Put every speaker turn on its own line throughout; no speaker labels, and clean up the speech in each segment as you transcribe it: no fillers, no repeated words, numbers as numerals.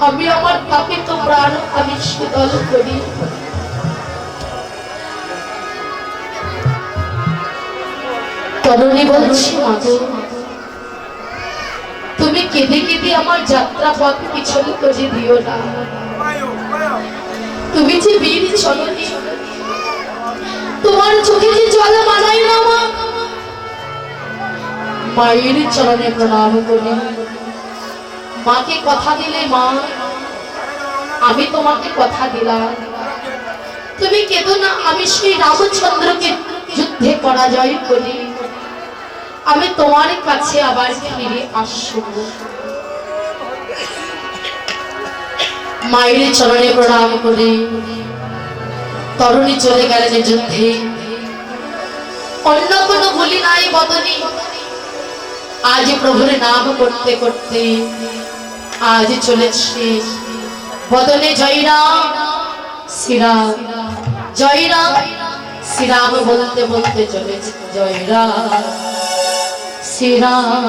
আমি আমার পাপিত প্রাণ আমি শীতল করি। তরুণী বলছি মাগো, তুমি কেঁদে কেঁদে আমার যাত্রা পথ পিছন করে দিও না। তুমি যে বীর জননী, তোমার চোখে যে জল মানাই না মা। মায়ের চরণে প্রণাম করি। মাকে কথা দিলে মা, আমি তোমাকে কথা দিলাম, তুমি কেঁদো না। আমি সেই রামচন্দ্রকে যুদ্ধে পরাজয় করি, আমি তোমার কাছে আবার ফিরে আসব। মায়ের চরণে প্রণাম করে তরুণী চলে গেলেন যুদ্ধে। অন্য কোনো বলি নাই বদনী, আজ প্রভুর নাম করতে করতে আজ চলেছে বদনে জয়রাম শ্রীরাম, জয়রাম শ্রীরাম বলতে বলতে চলেছে জয়রাম শ্রীরাম,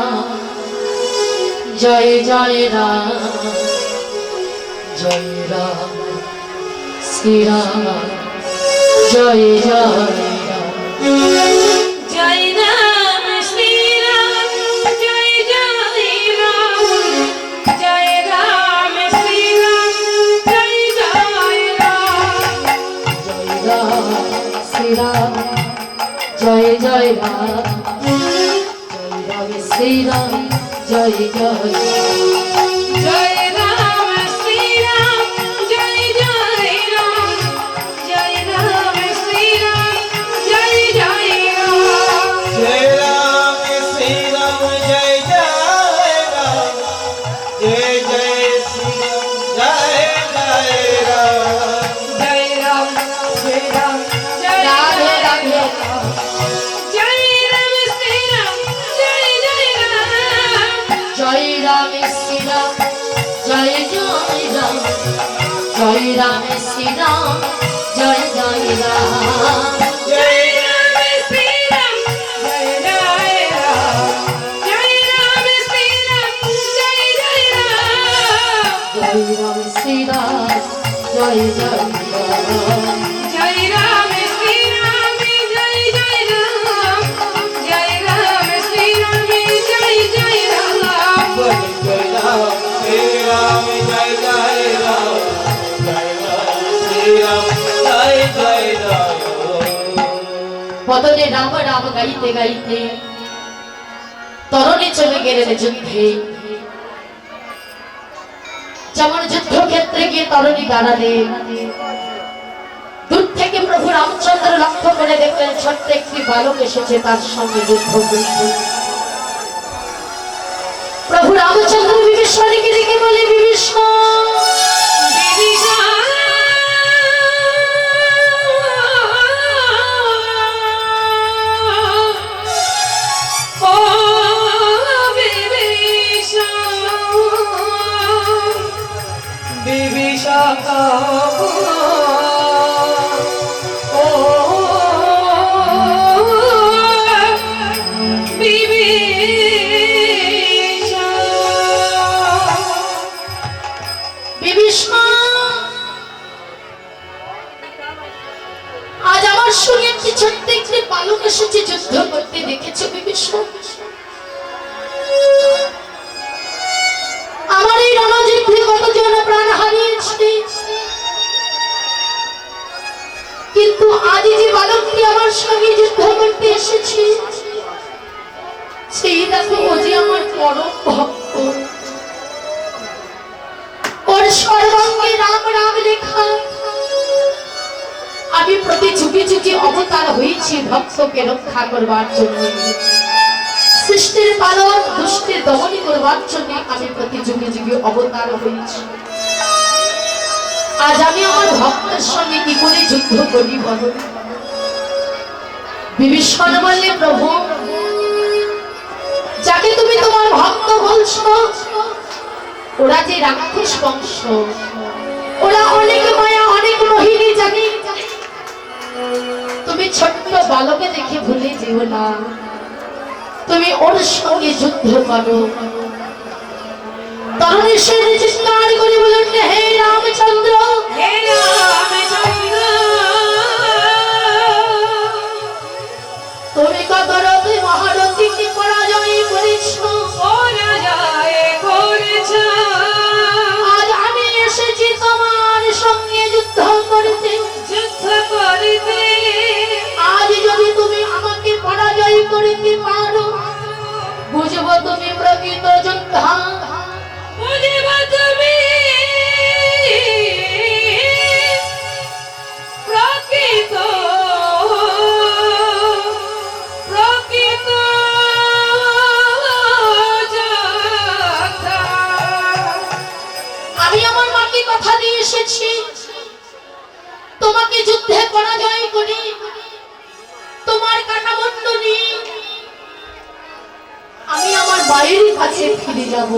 জয় জয় রাম, জয় রাম শ্রীরাম, জয় জয় রাম,
জয় রাম শ্রীরাম, জয় জয় রাম, জয় রাম শ্রীরাম, জয় জয় রাম,
জয় রাম শ্রীরাম, জয় জয় রাম, জয় রাম শ্রীরাম, জয় জয় রাম।
জয় রাম শ্রীরাম, জয় জয় রাম, জয় রাম শ্রীরাম, জয় জয় রাম,
जय राम श्री राम जय जय राम, जय जय श्री राम जय जय राम,
জয় রাম শ্রীরাম, জয়
রাধে
জয়
রাধে
রাম, জয় রাম শ্রীরাম, জয় জয় রাম,
জয় রাম শ্রীরাম, জয় জয় রাম, জয় রাম শ্রীরাম, জয় জয় রাম,
জয় রাম শ্রীরাম, জয় জয় রাম, জয় রাম শ্রীরাম, জয় জয় রাম,
জয় রাম শ্রীরাম, জয় জয় রাম,
জয় রাম শ্রীরাম, জয় জয় রাম, জয় রাম শ্রীরাম, জয় জয় রাম,
जय राम श्री राम जय जय राम, जय राम श्री राम जय जय राम।
বদনে রাম রাম গাইতে গাইতে তরুণী চলে গেলেন যুদ্ধে। যেমন যুদ্ধক্ষেত্রে গিয়ে তরুণী দাঁড়ালেন, দূর থেকে প্রভু রামচন্দ্র লক্ষ্য করে দেখলেন ছোট্ট একটি বালক এসেছে তার সঙ্গে যুদ্ধ করতে। প্রভু রামচন্দ্র বিভীষণকে দেখে বলে, বিভীষণ
ও বিভীষণ, বিভীষণ ও
বিভীষণ, আজ আমার সঙ্গে একটি ছোট্ট একটি বালক এসেছে যুদ্ধ করতে, দেখেছো বিভীষণ? আমার এই রণযুদ্ধে কতজন প্রাণ হারিয়েছে, কিন্তু আজ যে বালকটি আমার সঙ্গে যুদ্ধ করতে এসেছে, সেই দেখো ও যে আমার পরম ভক্ত, ওর সর্বাঙ্গে রাম রাম লেখা। আমি প্রতি যুগে যুগে অবতার হয়েছি ভক্তকে রক্ষা করবার জন্য, সৃষ্টির পালন দুষ্টের দমন করবার জন্য আমি প্রতি যুগে যুগে অবতার হয়েছি। আজ আমি আমার ভক্তের সঙ্গে কি করে যুদ্ধ করি বলো? বিভীষণ বললে, প্রভু যাকে তুমি তোমার ভক্ত বলছো, ওরা যে রাক্ষস বংশ, ওরা অনেক মায়া অনেক মোহিনী, জানি তুমি ছোট্ট বালকে দেখে ভুলে যেও না, তুমি ওর সঙ্গে যুদ্ধ করো। তরুণী সে চিৎকার করে বলেন, বুঝবো তুমি প্রকৃত যোদ্ধা,
বুঝিব তুমি প্রকৃত প্রকৃত যোদ্ধা।
আমি আমার মাকে কথা দিয়ে এসেছি তোমাকে যুদ্ধে পরাজয় করি তোমার কাটামণ্ডলী আমি আমার মায়ের কাছে ফিরে যাব।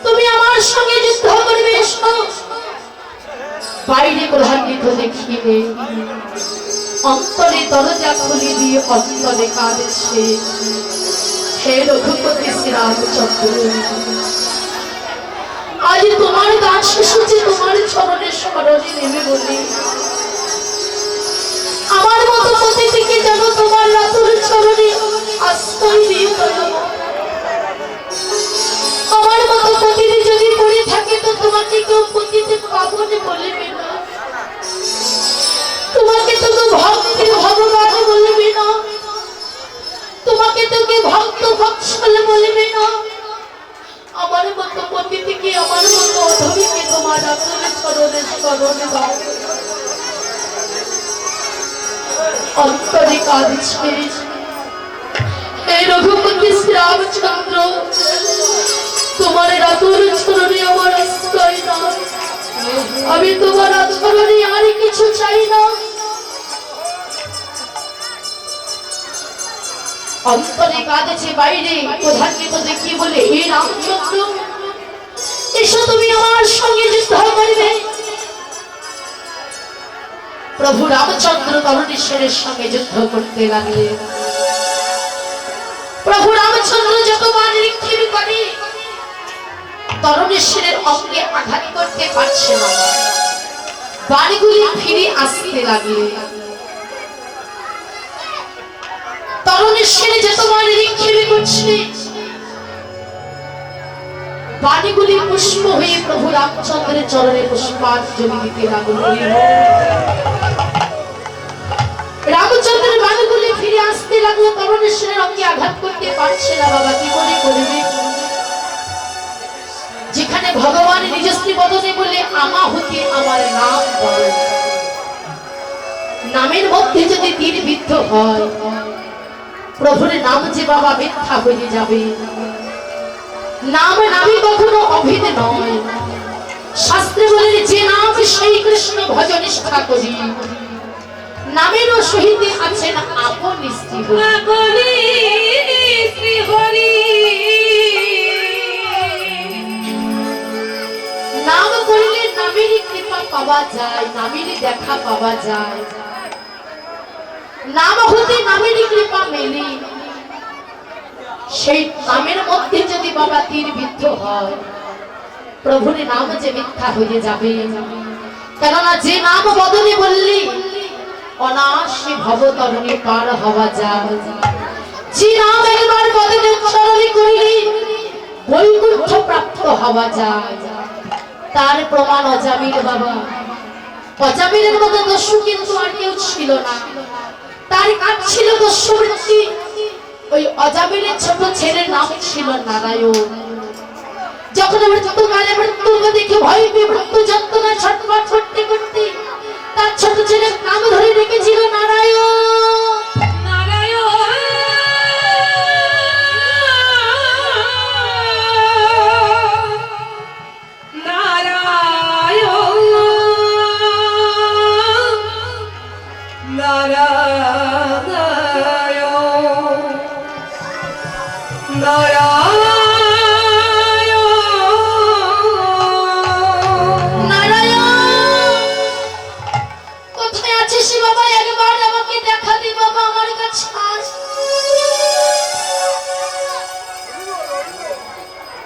তুমি আমার সঙ্গে যুদ্ধ করবে এসো। বাইরে ক্রোধান্বিত দেখিবে, অন্তরে দরজা খুলে দিয়ে অন্তরে কাঁদেছে, হে রঘুপতি শ্রীরামচন্দ্র, আজ তোমার দাস এসেছে তোমার চরণের স্মরণে নেমে বলে আমার মতো প্রতিদিকে যেন তোমার রাতুর চরণে আশ্রয় দিয়ে বলো। আমার মতো প্রতিদি যদি পড়ে থাকে তো তোমাকে কেউ প্রতিতে পাবনে বলবে না, তোমাকে তো কেউ ভক্তের ভগবান বলবে না, তোমাকে তো কেউ ভক্ত বৎসল বলবে না। আমার মতো প্রতিদিকে আমার মতো অধমীকে তোমার রাতুর চরণে স্মরণে দাও। অন্তরে কাঁদছে, হে রঘুপতি শ্রীরামচন্দ্র, তোমার রাতুর চরণে আমার আশ্রয় নাও। আমি তোমার আচরণে আর কিছু চাই না। অন্তরে কাঁদেছে, বাইরে প্রধানকে দেখি বলে, হে রামচন্দ্র এসো তুমি আমার সঙ্গে যুদ্ধ করবে। প্রভু রামচন্দ্র তরুণেশ্বরের সঙ্গে যুদ্ধ করতে লাগলেন। প্রভু রামচন্দ্র যতবার নিক্ষেপ করে তরুণেশ্বরের অঙ্গে আঘাত করতে পারছে না, বাণীগুলি ফিরে আসতে লাগলে। তরুণেশ্বরে যতবার নিক্ষেপ করছে বাণীগুলি পুষ্প হয়ে প্রভু রামচন্দ্রের চরণে পুষ্পাঞ্জলি দিতে লাগলো। রামচন্দ্রের বাণীগুলি ফিরে আসতে লাগলো, তরুণেশ্বরের অঙ্গে আঘাত করতে পারছে না। বাবা কি করে করবে? যেখানে ভগবান নিজশ্রী বদনে বলে আমা হতে আমার নাম বল, নামের মধ্যে যদি তীর বিদ্ধ হয় প্রভুর নাম যে বাবা মিথ্যা হয়ে যাবে। নাম নামই কখনো অভেদ নয়। শাস্ত্রে বলে যে নাম সেই কৃষ্ণ ভজনিষ্ঠা করি, নামেরও সহিতে আছেন আপন স্ত্রী হরি। নাম করলে নামেরই কৃপা পাওয়া যায়, নামেরই দেখা পাওয়া যায়। নাম হতে নামেরই কৃপা মেলে। সেই নামের মধ্যে যদি বাবা তীর বিদ্ধ হয় প্রভুর নাম যে মিথ্যা হয়ে যাবে। কেননা যে নাম বদলে বললি অনায়াসে ভবতরণী পার হওয়া যায়। যে নাম একবার বদলে উচ্চারণ করলি বৈকুণ্ঠ প্রাপ্ত হওয়া যায়। তার প্রমাণ অজামিল বাবা। অজামিলের মতো দস্যু কিন্তু আর কেউ ছিল না। তার কাজ ছিল দস্যুবৃত্তি। ওই অজামিলের ছোট ছেলের নাম ছিল নারায়ণ। যখন মৃত্যুকালে মৃত্যুকে দেখে ভয় পেয়ে মৃত্যু যন্ত্রণা ছটফট করতে করতে তার ছোট ছেলের নাম ধরে রেখেছিল নারায়ণ।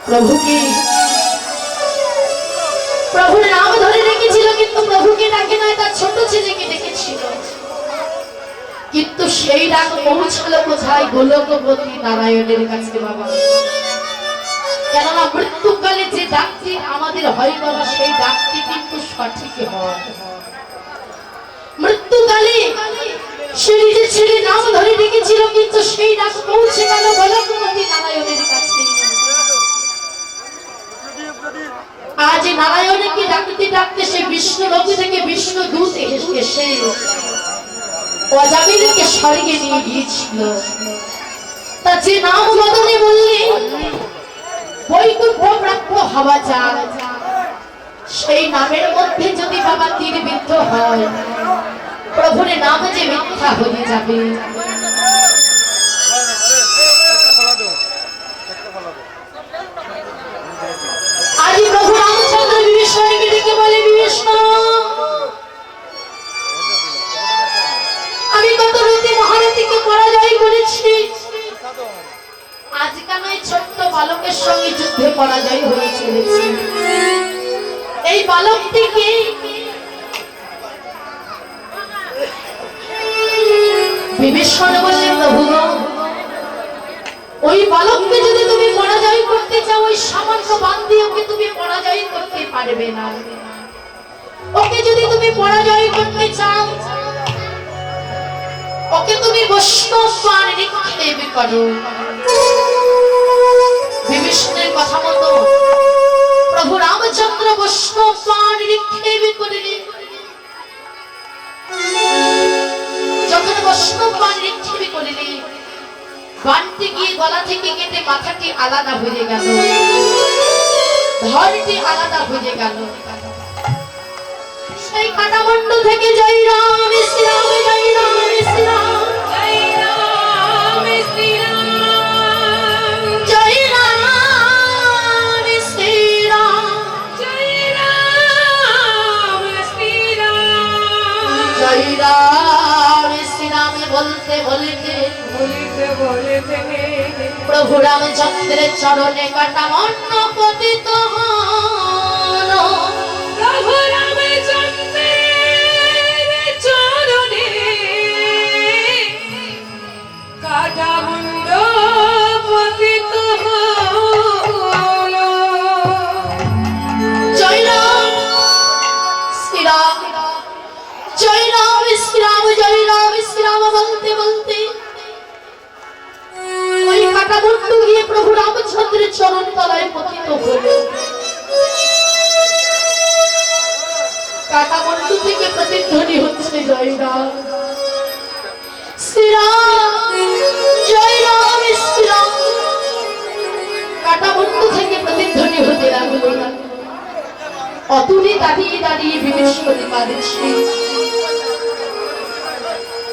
প্রভুকে প্রভুর নাম ধরে রেখেছিল কিন্তু প্রভুকে ডাকে নাই, তার ছোট ছেলেকে ডেকেছিল। কিন্তু সেই ডাক পৌঁছালো কোথায়? গোলকপতি নারায়ণের কাছে বাবা। কেননা মৃত্যুকালে যে ডাকটি আমাদের হয় বাবা সেই ডাকটি কিন্তু সঠিক হয়। মৃত্যুকালে সে নিজের ছেলে নাম ধরে ডেকেছিল, কিন্তু সেই ডাক পৌঁছে গেল বলকমতি নারায়ণের কাছে। আজ নারায়ণকে ডাকতে ডাকতে সে বিষ্ণু লোক থেকে বিষ্ণু দূত এসে অজামিলকে স্বর্গে নিয়ে গিয়েছিল। তা যে নাম বদলে বললে বৈকুণ্ঠ প্রাপ্য হওয়া যায়, সেই নামের মধ্যে যদি বাবা তীর বিদ্ধ হয়, প্রভুর নাম যে মিথ্যা হয়ে যাবে। আজ প্রভু রামচন্দ্র বিভীষণকে ডেকে বলে, বিভীষণ, আমি কত রতি মহারথীকে পরাজয় করেছি, আজ কেন এই ছোট্ট বালকের সঙ্গে যুদ্ধে পরাজয় হয়ে চলেছি? এই বালকটিকে বিভীষণ বললে, প্রভু ওই বালককে যদি তুমি পরাজয় করতে চাও, ওই সামান্য বান দিয়ে ওকে তুমি পরাজয় করতে পারবে না। ওকে যদি তুমি পরাজয় করতে চাও, ওকে তুমি বৈষ্ণব পান নিক্ষেপ করো। বিভীষণের কথা মতো প্রভু রামচন্দ্র বৈষ্ণব পান নিক্ষেপ করিলেন। যখন বৈষ্ণব পান নিক্ষেপ করিলেন, বানটি গিয়ে গলা থেকে কেটে মাথাটি আলাদা হয়ে গেল, ধরটি আলাদা হয়ে গেল। সেই কাটামণ্ড থেকে জয় রাম শ্রীরাম, জয় রাম শ্রীরাম,
জয় রাম শ্রীরাম,
জয় রাম শ্রীরাম,
জয় রাম শ্রীরাম,
জয় রাম শ্রীরাম বলতে বলতে
বলিতে বলিতে
প্রভু রামচন্দ্রের চরণে কাটামণ্ড পতিত হল।
প্রভু রামচন্দ্রের চরণে কাটামণ্ড পতিত হলো।
জয় রাম শ্রীরাম, জয় রাম শ্রীরাম, জয় রাম শ্রীরাম বলতে বলতে ওই কাটামণ্ড গিয়ে প্রভু রামচন্দ্রের চরণ তলায় পতিত হল। কাটামণ্ড থেকে প্রতিধ্বনি হচ্ছে জয় রাম শ্রীরাম, জয় রাম শ্রীরাম। কাটামণ্ড থেকে প্রতিধ্বনি হতে লাগলো। অতুলে দাঁড়িয়ে দাঁড়িয়ে বিভীষণে কাঁদছে।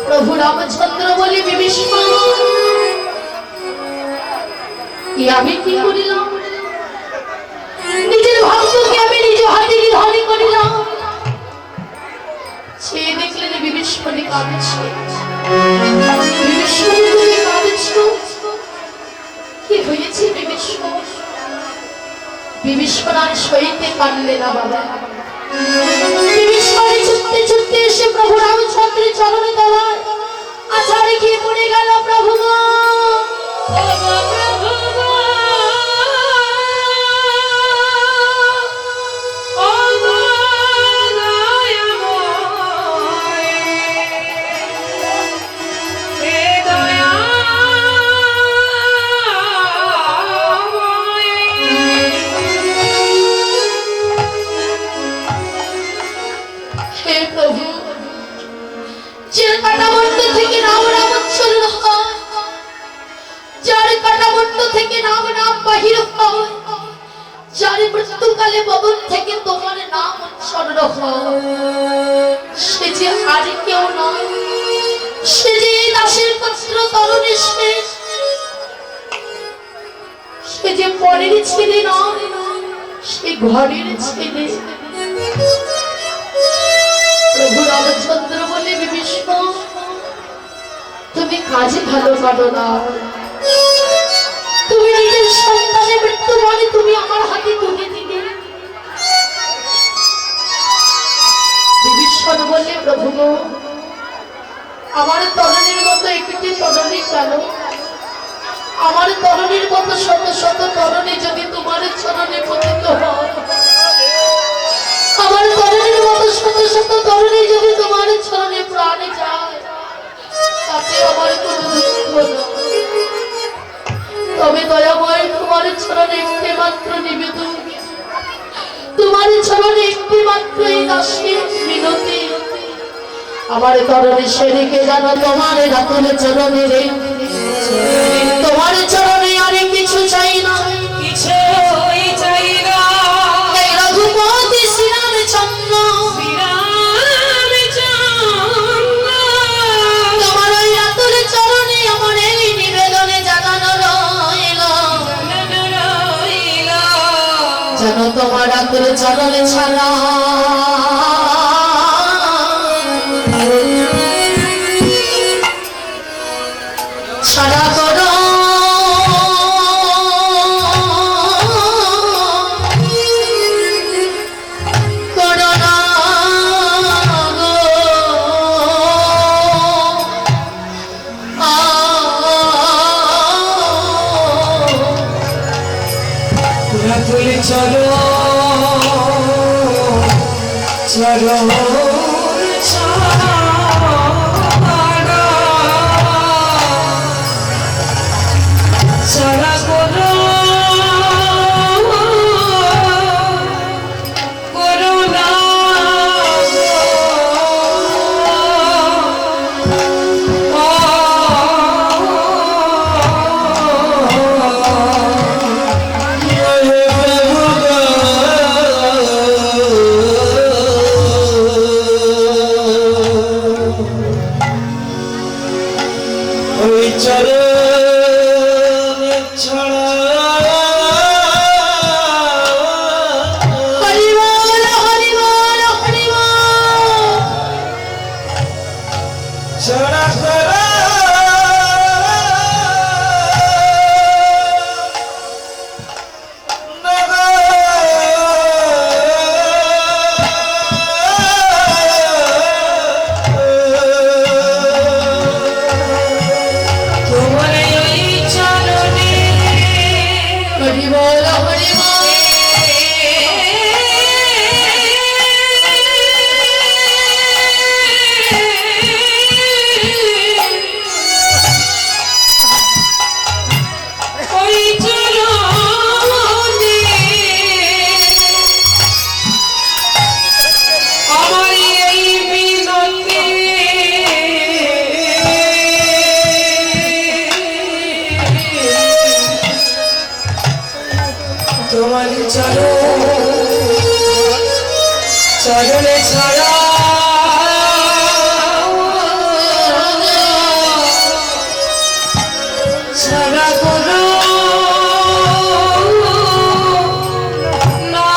প্রভু রামচন্দ্র বলে, বিভীষণ, আমি কি করিলাম? নিজের ভক্তকে আমি নিজ হাতে নিধন করিলাম। সে দেখলেন বিভীষণে কাঁদছে। বিভীষণ, তুমি কাঁদছো, কি হয়েছে বিভীষণ? বিভীষণ আর সইতে পারলে না বাবা। বিভীষণ ছুটতে ছুটতে এসে প্রভু রামচন্দ্রের চরণে তলায় আছাড় খেয়ে পড়ে গেল। প্রভু গো,
ওগো প্রভু গো, ওগো দয়াময়, হে দয়াময়,
হে প্রভু, যে কাটামণ্ড থেকে নাম নাম উচ্চারণ হয়, যার কাটামণ্ড থেকে নাম নাম বাহির হয়, যার মৃত্যুকালে ভবন থেকে তোমার নাম উচ্চারণ হয়, সে যে আর কেউ নয়, সে যে এই দাসের পুত্র তরুণী শেষ, সে যে পরের ছেলে নয়, সে ঘরের ছেলে। প্রভু রামচন্দ্র বলে, বিভীষণ, তুমি কাজে ভালো করো না। তুমি নিজের সন্তানের মৃত্যু মানে তুমি আমার হাতে তুলে দিলে। বিভীষণ বললে, প্রভু গো, আমার তরণীর মতো একটি তরণী কেন? আমার তরণীর মতো শত শত তরণী যদি তোমার চরণে পতিত হয়, আমার তরণীর মতো শত শত তরণী যদি তোমার চরণে প্রাণে যায়, মাত্র এই দাসী মিনতি আমার তরণী সেদিকে জানো তোমার রাতুল চরণে রে তোমার চরণে আর কিছু চাই না
কিছুই চাই না
এই রঘুপতি শ্রীরামচন্দ্র
শ্রীরামচন্দ্র
তোমার ওই রাতুল চরণে আমার এই নিবেদনে জানানো রইল
রইল
যেন তোমার রাতুল চরণে ছাড়া সারা করো করোনা গো
রাতুল চলো চলো সারা করো করুণা
ওই চরণ ছাড়া
হরি বল হরি বল হরি বল
ছাড়া করা
তোমার ওই চরণে
হরি বল হরি বল
ওই চরণে আমার এই বিনতি তোমার চরণে ছাড়া ছাড়া করো না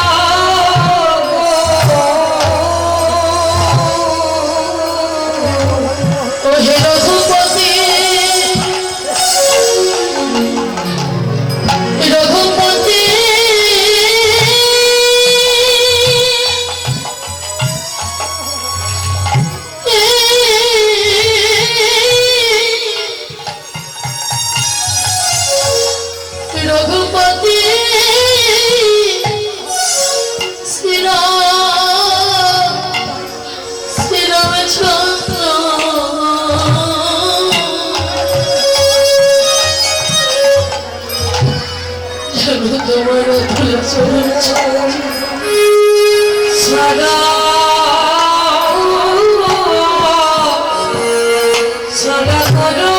ও হে রঘুপতি রঘুপতি রঘুপতি শ্রীরামচন্দ্র তোমার অতুল চরণ
ছাড়া ছাড়া করো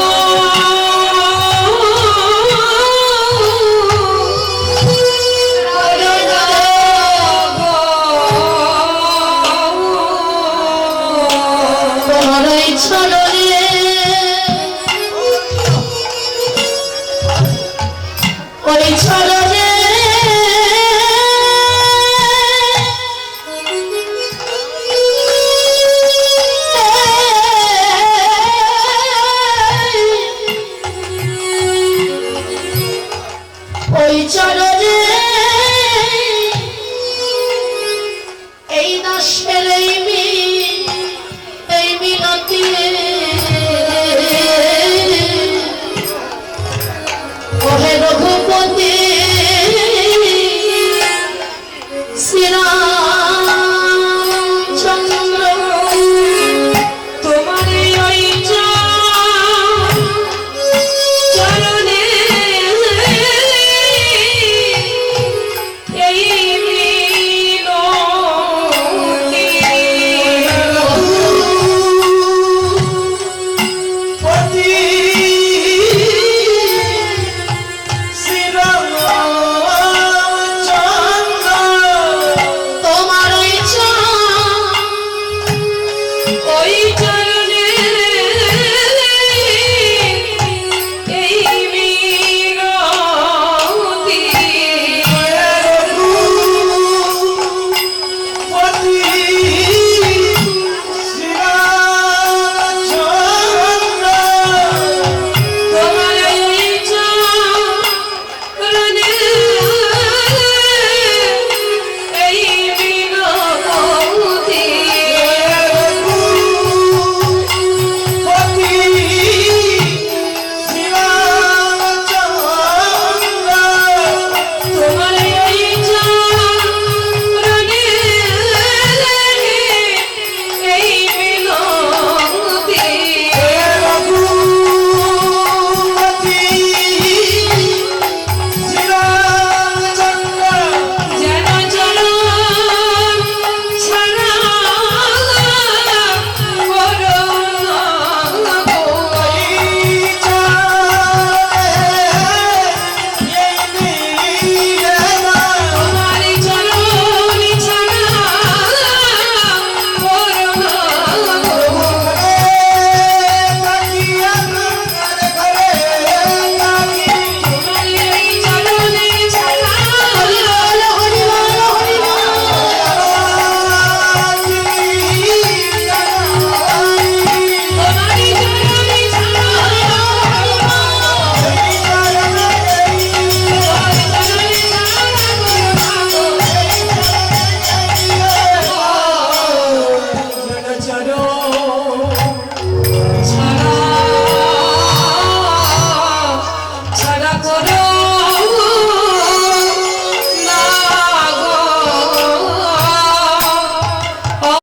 তোমার এই চরণে ওই চরণে ওই চরণে এই দাসের এই মিনতি ওহে রঘুপতি শ্রীরাম